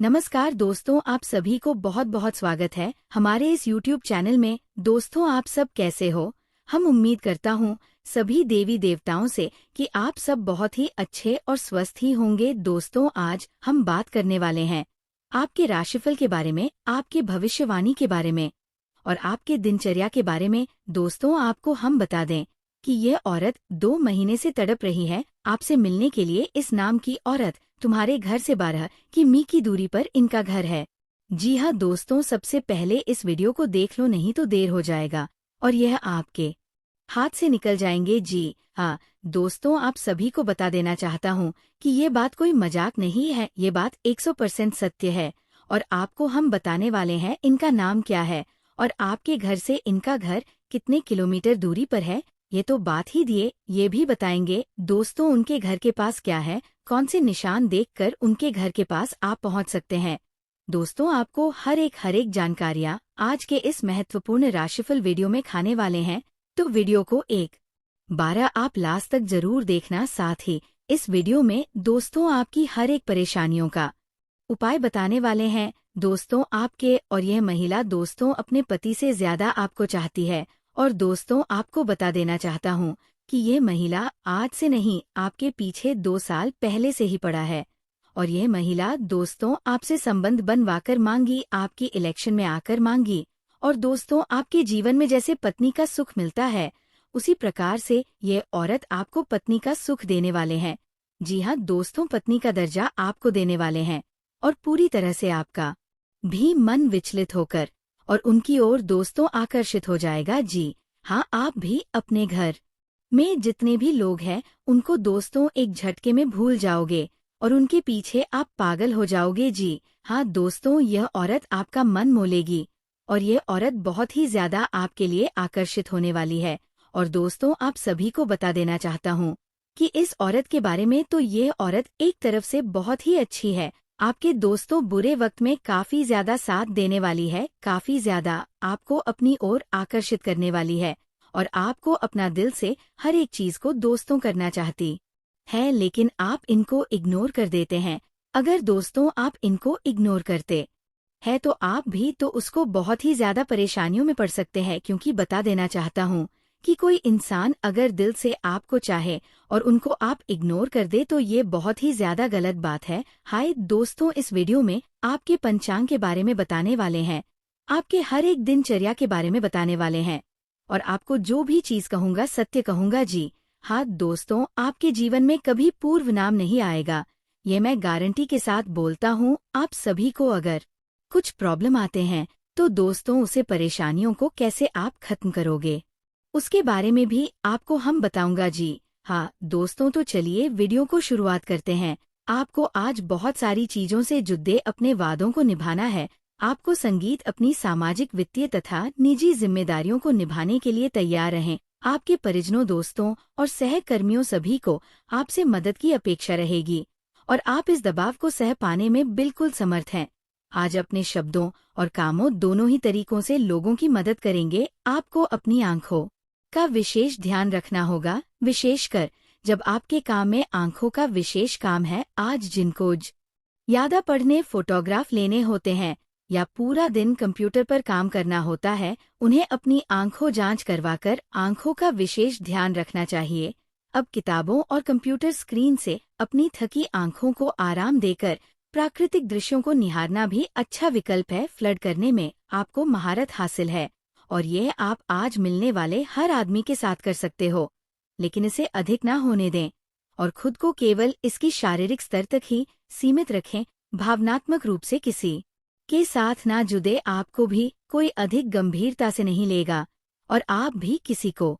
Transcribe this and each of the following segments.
नमस्कार दोस्तों, आप सभी को बहुत बहुत स्वागत है हमारे इस YouTube चैनल में। दोस्तों, आप सब कैसे हो? हम उम्मीद करता हूँ सभी देवी देवताओं से कि आप सब बहुत ही अच्छे और स्वस्थ ही होंगे। दोस्तों, आज हम बात करने वाले हैं आपके राशिफल के बारे में, आपके भविष्यवाणी के बारे में और आपके दिनचर्या के बारे में। दोस्तों, आपको हम बता दें कि यह औरत 2 महीने से तड़प रही है आपसे मिलने के लिए। इस नाम की औरत तुम्हारे घर से 12 किमी की दूरी पर इनका घर है। जी हाँ दोस्तों, सबसे पहले इस वीडियो को देख लो, नहीं तो देर हो जाएगा और यह आपके हाथ से निकल जाएंगे। जी हाँ दोस्तों, आप सभी को बता देना चाहता हूँ कि ये बात कोई मजाक नहीं है, ये बात 100% सत्य है। और आपको हम बताने वाले हैं इनका नाम क्या है और आपके घर से इनका घर कितने किलोमीटर दूरी पर है। ये तो बात ही दिए, ये भी बताएंगे। दोस्तों, उनके घर के पास क्या है, कौन से निशान देखकर उनके घर के पास आप पहुंच सकते हैं। दोस्तों, आपको हर एक जानकारियां आज के इस महत्वपूर्ण राशिफल वीडियो में खाने वाले हैं, तो वीडियो को 12 आप लास्ट तक जरूर देखना। साथ ही इस वीडियो में दोस्तों आपकी हर एक परेशानियों का उपाय बताने वाले हैं। दोस्तों, आपके और यह महिला दोस्तों अपने पति से ज्यादा आपको चाहती है। और दोस्तों, आपको बता देना चाहता हूँ कि ये महिला आज से नहीं, आपके पीछे 2 साल पहले से ही पड़ा है। और यह महिला दोस्तों आपसे संबंध बनवाकर मांगी, आपकी इलेक्शन में आकर मांगी। और दोस्तों, आपके जीवन में जैसे पत्नी का सुख मिलता है, उसी प्रकार से ये औरत आपको पत्नी का सुख देने वाले हैं। जी हाँ दोस्तों, पत्नी का दर्जा आपको देने वाले हैं और पूरी तरह से आपका भी मन विचलित होकर और उनकी ओर दोस्तों आकर्षित हो जाएगा। जी हाँ, आप भी अपने घर में जितने भी लोग हैं उनको दोस्तों एक झटके में भूल जाओगे और उनके पीछे आप पागल हो जाओगे। जी हाँ दोस्तों, यह औरत आपका मन मोलेगी और यह औरत बहुत ही ज्यादा आपके लिए आकर्षित होने वाली है। और दोस्तों, आप सभी को बता देना चाहता हूँ कि इस औरत के बारे में, तो यह औरत एक तरफ से बहुत ही अच्छी है, आपके दोस्तों बुरे वक्त में काफी ज्यादा साथ देने वाली है, काफी ज्यादा आपको अपनी ओर आकर्षित करने वाली है और आपको अपना दिल से हर एक चीज को दोस्तों करना चाहती है, लेकिन आप इनको इग्नोर कर देते हैं। अगर दोस्तों आप इनको इग्नोर करते हैं तो आप भी तो उसको बहुत ही ज्यादा परेशानियों में पड़ सकते हैं, क्योंकि बता देना चाहता हूँ कि कोई इंसान अगर दिल से आपको चाहे और उनको आप इग्नोर कर दे तो ये बहुत ही ज्यादा गलत बात है। हाय दोस्तों, इस वीडियो में आपके पंचांग के बारे में बताने वाले हैं, आपके हर एक दिनचर्या के बारे में बताने वाले हैं और आपको जो भी चीज कहूंगा सत्य कहूंगा। जी हाँ दोस्तों, आपके जीवन में कभी पूर्व नाम नहीं आएगा, ये मैं गारंटी के साथ बोलता हूँ। आप सभी को अगर कुछ प्रॉब्लम आते हैं तो दोस्तों उसे परेशानियों को कैसे आप खत्म करोगे उसके बारे में भी आपको हम बताऊंगा। जी हाँ दोस्तों, तो चलिए वीडियो को शुरुआत करते हैं। आपको आज बहुत सारी चीजों से जुड़े अपने वादों को निभाना है। आपको संगीत अपनी सामाजिक, वित्तीय तथा निजी जिम्मेदारियों को निभाने के लिए तैयार रहें। आपके परिजनों, दोस्तों और सहकर्मियों सभी को आपसे मदद की अपेक्षा रहेगी और आप इस दबाव को सह पाने में बिल्कुल समर्थ हैं। आज अपने शब्दों और कामों दोनों ही तरीकों से लोगों की मदद करेंगे। आपको अपनी आंखों का विशेष ध्यान रखना होगा, विशेषकर जब आपके काम में आंखों का विशेष काम है। आज जिनको ज्यादा पढ़ने, फोटोग्राफ लेने होते हैं या पूरा दिन कंप्यूटर पर काम करना होता है, उन्हें अपनी आंखों जांच करवाकर आंखों का विशेष ध्यान रखना चाहिए। अब किताबों और कंप्यूटर स्क्रीन से अपनी थकी आंखों को आराम देकर प्राकृतिक दृश्यों को निहारना भी अच्छा विकल्प है। फ्लड करने में आपको महारत हासिल है और ये आप आज मिलने वाले हर आदमी के साथ कर सकते हो, लेकिन इसे अधिक ना होने दें और खुद को केवल इसकी शारीरिक स्तर तक ही सीमित रखें। भावनात्मक रूप से किसी के साथ ना जुड़े, आपको भी कोई अधिक गंभीरता से नहीं लेगा और आप भी किसी को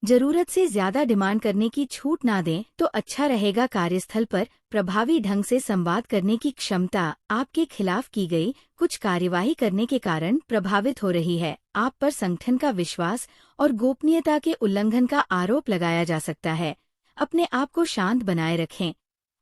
जरूरत से ज्यादा डिमांड करने की छूट ना दें तो अच्छा रहेगा। कार्यस्थल पर प्रभावी ढंग से संवाद करने की क्षमता आपके खिलाफ की गई कुछ कार्यवाही करने के कारण प्रभावित हो रही है। आप पर संगठन का विश्वास और गोपनीयता के उल्लंघन का आरोप लगाया जा सकता है। अपने आप को शांत बनाए रखें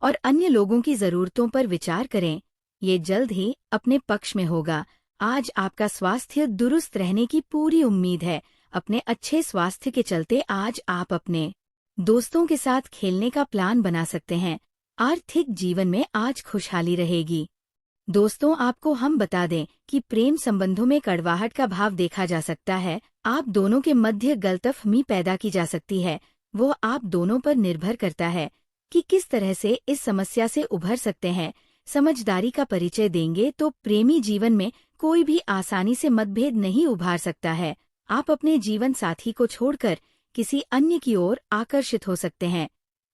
और अन्य लोगों की जरूरतों पर विचार करें, ये जल्द ही अपने पक्ष में होगा। आज आपका स्वास्थ्य दुरुस्त रहने की पूरी उम्मीद है। अपने अच्छे स्वास्थ्य के चलते आज आप अपने दोस्तों के साथ खेलने का प्लान बना सकते हैं। आर्थिक जीवन में आज खुशहाली रहेगी। दोस्तों, आपको हम बता दें कि प्रेम संबंधों में कड़वाहट का भाव देखा जा सकता है। आप दोनों के मध्य गलतफहमी पैदा की जा सकती है। वो आप दोनों पर निर्भर करता है कि किस तरह से इस समस्या से उभर सकते हैं। समझदारी का परिचय देंगे तो प्रेमी जीवन में कोई भी आसानी से मतभेद नहीं उभार सकता है। आप अपने जीवन साथी को छोड़कर किसी अन्य की ओर आकर्षित हो सकते हैं,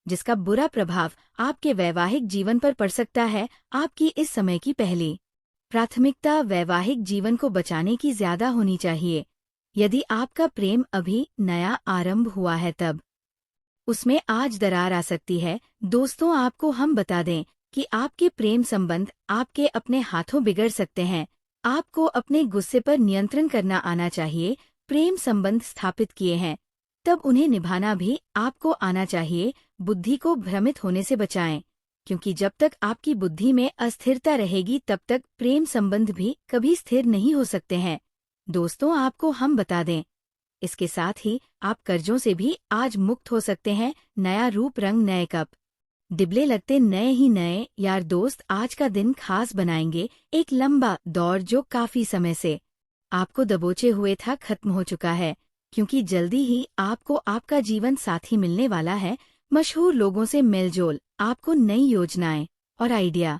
जिसका बुरा प्रभाव आपके वैवाहिक जीवन पर पड़ सकता है। आपकी इस समय की पहली प्राथमिकता वैवाहिक जीवन को बचाने की ज्यादा होनी चाहिए। यदि आपका प्रेम अभी नया आरंभ हुआ है तब उसमें आज दरार आ सकती है। दोस्तों, आपको हम बता दें कि आपके प्रेम संबंध आपके अपने हाथों बिगड़ सकते हैं। आपको अपने गुस्से पर नियंत्रण करना आना चाहिए। प्रेम संबंध स्थापित किए हैं तब उन्हें निभाना भी आपको आना चाहिए। बुद्धि को भ्रमित होने से बचाएं, क्योंकि जब तक आपकी बुद्धि में अस्थिरता रहेगी तब तक प्रेम संबंध भी कभी स्थिर नहीं हो सकते हैं। दोस्तों, आपको हम बता दें, इसके साथ ही आप कर्जों से भी आज मुक्त हो सकते हैं। नया रूप रंग नए कप डिबले लगते नए ही नए यार दोस्त आज का दिन खास बनाएंगे। एक लंबा दौर जो काफी समय से आपको दबोचे हुए था खत्म हो चुका है, क्योंकि जल्दी ही आपको आपका जीवन साथी मिलने वाला है। मशहूर लोगों से मेलजोल आपको नई योजनाएं और आइडिया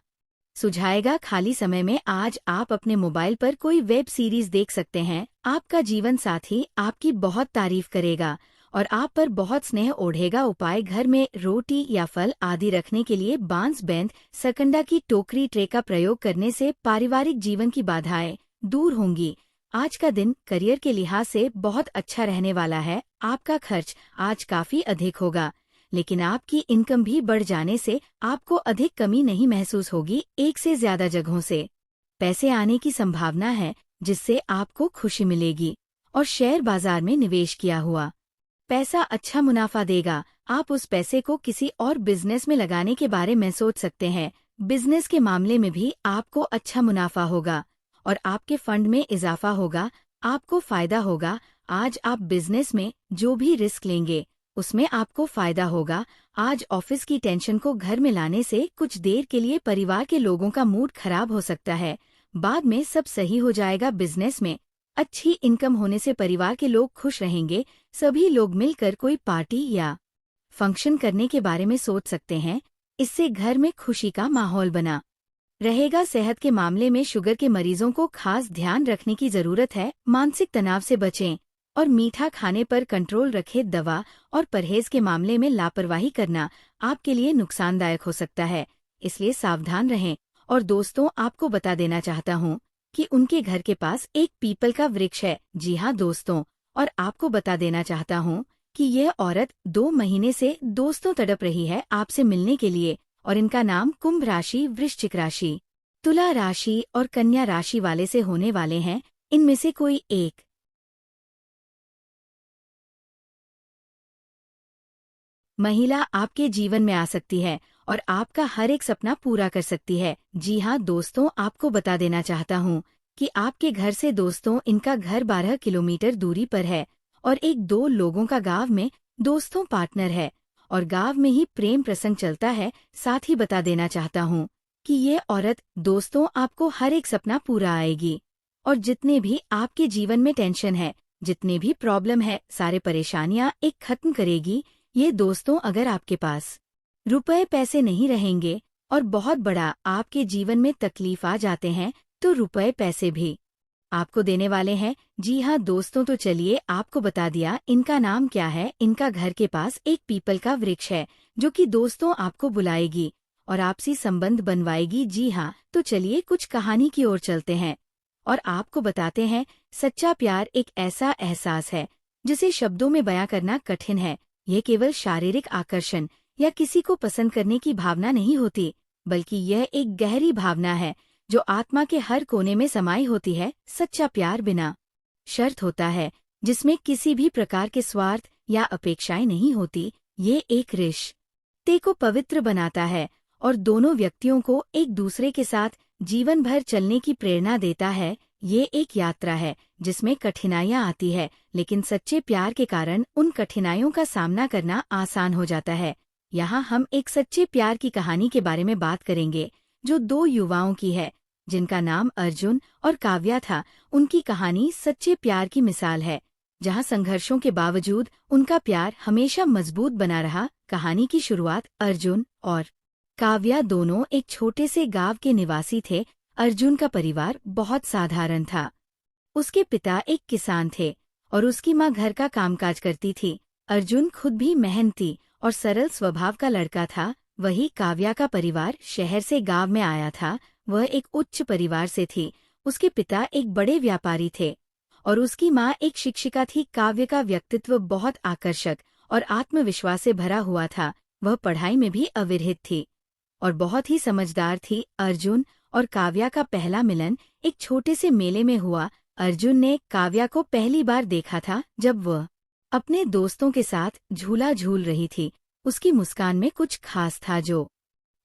सुझाएगा। खाली समय में आज आप अपने मोबाइल पर कोई वेब सीरीज देख सकते हैं। आपका जीवन साथी आपकी बहुत तारीफ करेगा और आप पर बहुत स्नेह ओढ़ेगा। उपाय, घर में रोटी या फल आदि रखने के लिए बांस बेंत सकंडा की टोकरी ट्रे का प्रयोग करने से पारिवारिक जीवन की बाधाएं दूर होंगी। आज का दिन करियर के लिहाज से बहुत अच्छा रहने वाला है। आपका खर्च आज काफी अधिक होगा, लेकिन आपकी इनकम भी बढ़ जाने से आपको अधिक कमी नहीं महसूस होगी। एक से ज्यादा जगहों से पैसे आने की संभावना है, जिससे आपको खुशी मिलेगी। और शेयर बाजार में निवेश किया हुआ पैसा अच्छा मुनाफा देगा। आप उस पैसे को किसी और बिजनेस में लगाने के बारे में सोच सकते हैं। बिजनेस के मामले में भी आपको अच्छा मुनाफा होगा और आपके फंड में इजाफा होगा। आपको फायदा होगा। आज आप बिजनेस में जो भी रिस्क लेंगे उसमें आपको फायदा होगा। आज ऑफिस की टेंशन को घर में लाने से कुछ देर के लिए परिवार के लोगों का मूड खराब हो सकता है। बाद में सब सही हो जाएगा। बिजनेस में अच्छी इनकम होने से परिवार के लोग खुश रहेंगे। सभी लोग मिलकर कोई पार्टी या फंक्शन करने के बारे में सोच सकते हैं। इससे घर में खुशी का माहौल बना रहेगा। सेहत के मामले में शुगर के मरीजों को खास ध्यान रखने की जरूरत है। मानसिक तनाव से बचें और मीठा खाने पर कंट्रोल रखें। दवा और परहेज के मामले में लापरवाही करना आपके लिए नुकसानदायक हो सकता है, इसलिए सावधान रहें। और दोस्तों, आपको बता देना चाहता हूँ कि उनके घर के पास एक पीपल का वृक्ष है। जी हाँ दोस्तों, और आपको बता देना चाहता हूँ कि यह औरत 2 महीने से दोस्तों तड़प रही है आपसे मिलने के लिए। और इनका नाम कुंभ राशि, वृश्चिक राशि, तुला राशि और कन्या राशि वाले से होने वाले हैं। इनमें से कोई एक महिला आपके जीवन में आ सकती है और आपका हर एक सपना पूरा कर सकती है। जी हाँ दोस्तों, आपको बता देना चाहता हूँ कि आपके घर से दोस्तों इनका घर 12 किलोमीटर दूरी पर है और एक 2 लोगों का गांव में दोस्तों पार्टनर है और गांव में ही प्रेम प्रसंग चलता है। साथ ही बता देना चाहता हूँ कि ये औरत दोस्तों आपको हर एक सपना पूरा आएगी और जितने भी आपके जीवन में टेंशन है, जितने भी प्रॉब्लम है, सारे परेशानियां एक खत्म करेगी। ये दोस्तों अगर आपके पास रुपए पैसे नहीं रहेंगे और बहुत बड़ा आपके जीवन में तकलीफ आ जाते हैं तो रुपए पैसे भी आपको देने वाले हैं। जी हाँ दोस्तों, तो चलिए आपको बता दिया इनका नाम क्या है। इनका घर के पास एक पीपल का वृक्ष है जो कि दोस्तों आपको बुलाएगी और आपसी संबंध बनवाएगी। जी हाँ, तो चलिए कुछ कहानी की ओर चलते हैं और आपको बताते हैं। सच्चा प्यार एक ऐसा एहसास है जिसे शब्दों में बयां करना कठिन है। यह केवल शारीरिक आकर्षण या किसी को पसंद करने की भावना नहीं होती, बल्कि यह एक गहरी भावना है जो आत्मा के हर कोने में समाई होती है। सच्चा प्यार बिना शर्त होता है, जिसमें किसी भी प्रकार के स्वार्थ या अपेक्षाएं नहीं होती। ये एक रिश्ते को पवित्र बनाता है और दोनों व्यक्तियों को एक दूसरे के साथ जीवन भर चलने की प्रेरणा देता है। ये एक यात्रा है जिसमें कठिनाइयां आती है, लेकिन सच्चे प्यार के कारण उन कठिनाइयों का सामना करना आसान हो जाता है। यहाँ हम एक सच्चे प्यार की कहानी के बारे में बात करेंगे जो 2 युवाओं की है। जिनका नाम अर्जुन और काव्या था। उनकी कहानी सच्चे प्यार की मिसाल है, जहां संघर्षों के बावजूद उनका प्यार हमेशा मजबूत बना रहा। कहानी की शुरुआत अर्जुन और काव्या दोनों एक छोटे से गांव के निवासी थे। अर्जुन का परिवार बहुत साधारण था। उसके पिता एक किसान थे और उसकी माँ घर का कामकाज करती थी। अर्जुन खुद भी मेहनती और सरल स्वभाव का लड़का था। वही काव्या का परिवार शहर से गांव में आया था। वह एक उच्च परिवार से थी। उसके पिता एक बड़े व्यापारी थे और उसकी माँ एक शिक्षिका थी। काव्य का व्यक्तित्व बहुत आकर्षक और आत्मविश्वास से भरा हुआ था। वह पढ़ाई में भी अविरहित थी और बहुत ही समझदार थी। अर्जुन और काव्या का पहला मिलन एक छोटे से मेले में हुआ। अर्जुन ने काव्या को पहली बार देखा था जब वह अपने दोस्तों के साथ झूला झूल रही थी। उसकी मुस्कान में कुछ खास था जो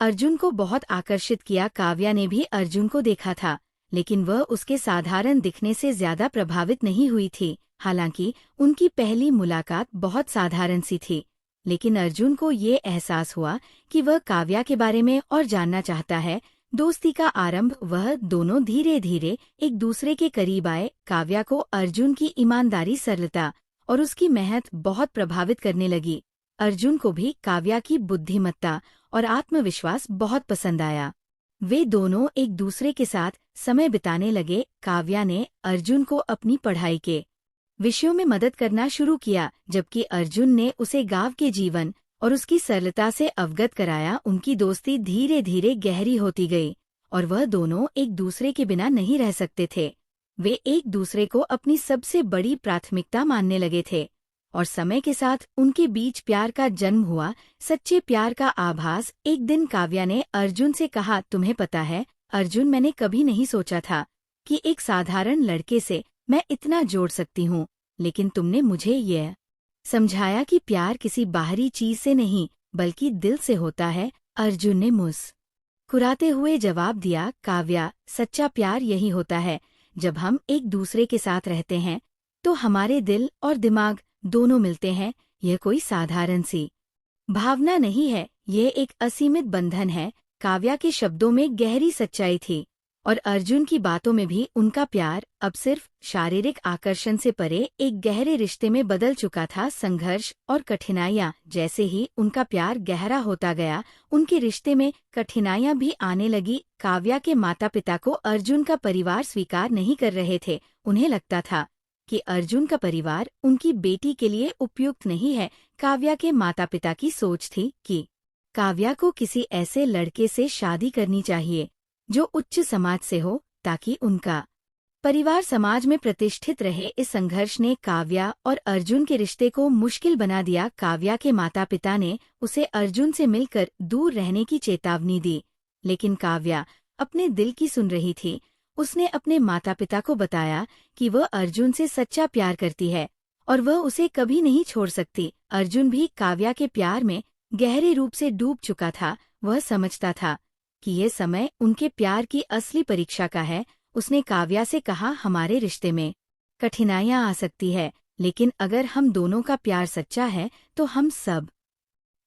अर्जुन को बहुत आकर्षित किया। काव्या ने भी अर्जुन को देखा था, लेकिन वह उसके साधारण दिखने से ज्यादा प्रभावित नहीं हुई थी। हालांकि उनकी पहली मुलाकात बहुत साधारण सी थी, लेकिन अर्जुन को ये एहसास हुआ कि वह काव्या के बारे में और जानना चाहता है। दोस्ती का आरंभ, वह दोनों धीरे धीरे एक दूसरे के करीब आए। काव्या को अर्जुन की ईमानदारी, सरलता और उसकी मेहनत बहुत प्रभावित करने लगी। अर्जुन को भी काव्या की बुद्धिमत्ता और आत्मविश्वास बहुत पसंद आया। वे दोनों एक दूसरे के साथ समय बिताने लगे। काव्या ने अर्जुन को अपनी पढ़ाई के विषयों में मदद करना शुरू किया, जबकि अर्जुन ने उसे गांव के जीवन और उसकी सरलता से अवगत कराया। उनकी दोस्ती धीरे धीरे गहरी होती गई और वह दोनों एक दूसरे के बिना नहीं रह सकते थे। वे एक दूसरे को अपनी सबसे बड़ी प्राथमिकता मानने लगे थे और समय के साथ उनके बीच प्यार का जन्म हुआ। सच्चे प्यार का आभास। एक दिन काव्या ने अर्जुन से कहा, तुम्हें पता है अर्जुन, मैंने कभी नहीं सोचा था कि एक साधारण लड़के से मैं इतना जोड़ सकती हूँ, लेकिन तुमने मुझे यह समझाया कि प्यार किसी बाहरी चीज से नहीं बल्कि दिल से होता है। अर्जुन ने मुस्कुराते हुए जवाब दिया, काव्या, सच्चा प्यार यही होता है जब हम एक दूसरे के साथ रहते हैं तो हमारे दिल और दिमाग दोनों मिलते हैं। यह कोई साधारण सी भावना नहीं है, यह एक असीमित बंधन है। काव्या के शब्दों में गहरी सच्चाई थी और अर्जुन की बातों में भी। उनका प्यार अब सिर्फ शारीरिक आकर्षण से परे एक गहरे रिश्ते में बदल चुका था। संघर्ष और कठिनाइयां, जैसे ही उनका प्यार गहरा होता गया, उनके रिश्ते में कठिनाइयां भी आने लगी। काव्या के माता पिता को अर्जुन का परिवार स्वीकार नहीं कर रहे थे। उन्हें लगता था कि अर्जुन का परिवार उनकी बेटी के लिए उपयुक्त नहीं है। काव्या के माता पिता की सोच थी कि काव्या को किसी ऐसे लड़के से शादी करनी चाहिए जो उच्च समाज से हो, ताकि उनका परिवार समाज में प्रतिष्ठित रहे। इस संघर्ष ने काव्या और अर्जुन के रिश्ते को मुश्किल बना दिया। काव्या के माता पिता ने उसे अर्जुन से मिलकर दूर रहने की चेतावनी दी, लेकिन काव्या अपने दिल की सुन रही थी। उसने अपने माता पिता को बताया कि वह अर्जुन से सच्चा प्यार करती है और वह उसे कभी नहीं छोड़ सकती। अर्जुन भी काव्या के प्यार में गहरे रूप से डूब चुका था। वह समझता था कि ये समय उनके प्यार की असली परीक्षा का है। उसने काव्या से कहा, हमारे रिश्ते में कठिनाइयां आ सकती है, लेकिन अगर हम दोनों का प्यार सच्चा है तो हम सब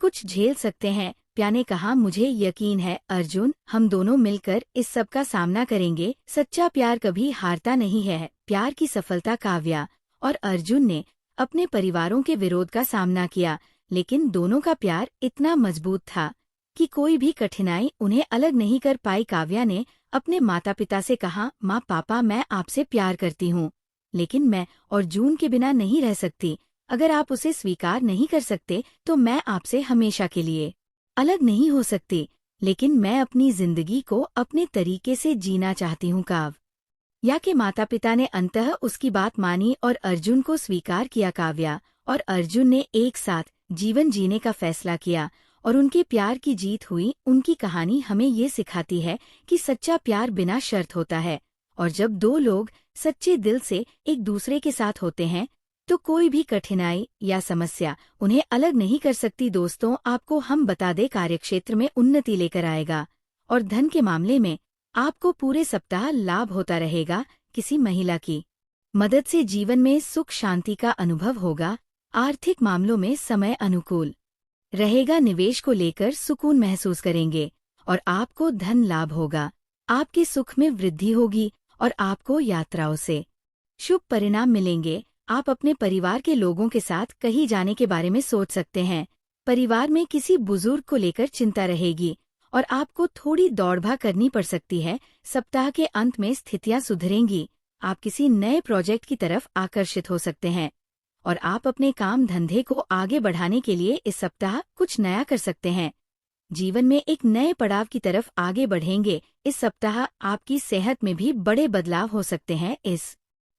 कुछ झेल सकते हैं। प्या ने कहा, मुझे यकीन है अर्जुन, हम दोनों मिलकर इस सब का सामना करेंगे। सच्चा प्यार कभी हारता नहीं है। प्यार की सफलता। काव्या और अर्जुन ने अपने परिवारों के विरोध का सामना किया, लेकिन दोनों का प्यार इतना मजबूत था कि कोई भी कठिनाई उन्हें अलग नहीं कर पाई। काव्या ने अपने माता पिता से कहा, माँ पापा, मैं आपसे प्यार करती हूँ, लेकिन मैं अर्जुन के बिना नहीं रह सकती। अगर आप उसे स्वीकार नहीं कर सकते तो मैं आपसे हमेशा के लिए अलग नहीं हो सकती, लेकिन मैं अपनी जिंदगी को अपने तरीके से जीना चाहती हूँ। काव्या के माता पिता ने अंततः उसकी बात मानी और अर्जुन को स्वीकार किया। काव्या और अर्जुन ने एक साथ जीवन जीने का फैसला किया और उनके प्यार की जीत हुई। उनकी कहानी हमें ये सिखाती है कि सच्चा प्यार बिना शर्त होता है और जब दो लोग सच्चे दिल से एक दूसरे के साथ होते हैं तो कोई भी कठिनाई या समस्या उन्हें अलग नहीं कर सकती। दोस्तों, आपको हम बता दें, कार्यक्षेत्र में उन्नति लेकर आएगा और धन के मामले में आपको पूरे सप्ताह लाभ होता रहेगा। किसी महिला की मदद से जीवन में सुख शांति का अनुभव होगा। आर्थिक मामलों में समय अनुकूल रहेगा। निवेश को लेकर सुकून महसूस करेंगे और आपको धन लाभ होगा। आपके सुख में वृद्धि होगी और आपको यात्राओं से शुभ परिणाम मिलेंगे। आप अपने परिवार के लोगों के साथ कहीं जाने के बारे में सोच सकते हैं। परिवार में किसी बुजुर्ग को लेकर चिंता रहेगी और आपको थोड़ी दौड़भाग करनी पड़ सकती है। सप्ताह के अंत में स्थितियां सुधरेंगी। आप किसी नए प्रोजेक्ट की तरफ आकर्षित हो सकते हैं और आप अपने काम धंधे को आगे बढ़ाने के लिए इस सप्ताह कुछ नया कर सकते हैं। जीवन में एक नए पड़ाव की तरफ आगे बढ़ेंगे। इस सप्ताह आपकी सेहत में भी बड़े बदलाव हो सकते हैं। इस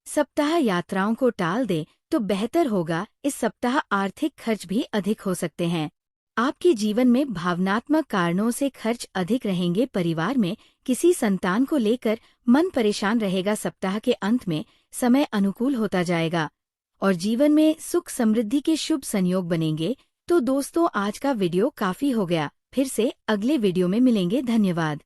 सप्ताह यात्राओं को टाल दें तो बेहतर होगा। इस सप्ताह आर्थिक खर्च भी अधिक हो सकते हैं। आपके जीवन में भावनात्मक कारणों से खर्च अधिक रहेंगे। परिवार में किसी संतान को लेकर मन परेशान रहेगा। सप्ताह के अंत में समय अनुकूल होता जाएगा और जीवन में सुख समृद्धि के शुभ संयोग बनेंगे। तो दोस्तों, आज का वीडियो काफी हो गया। फिर से अगले वीडियो में मिलेंगे। धन्यवाद।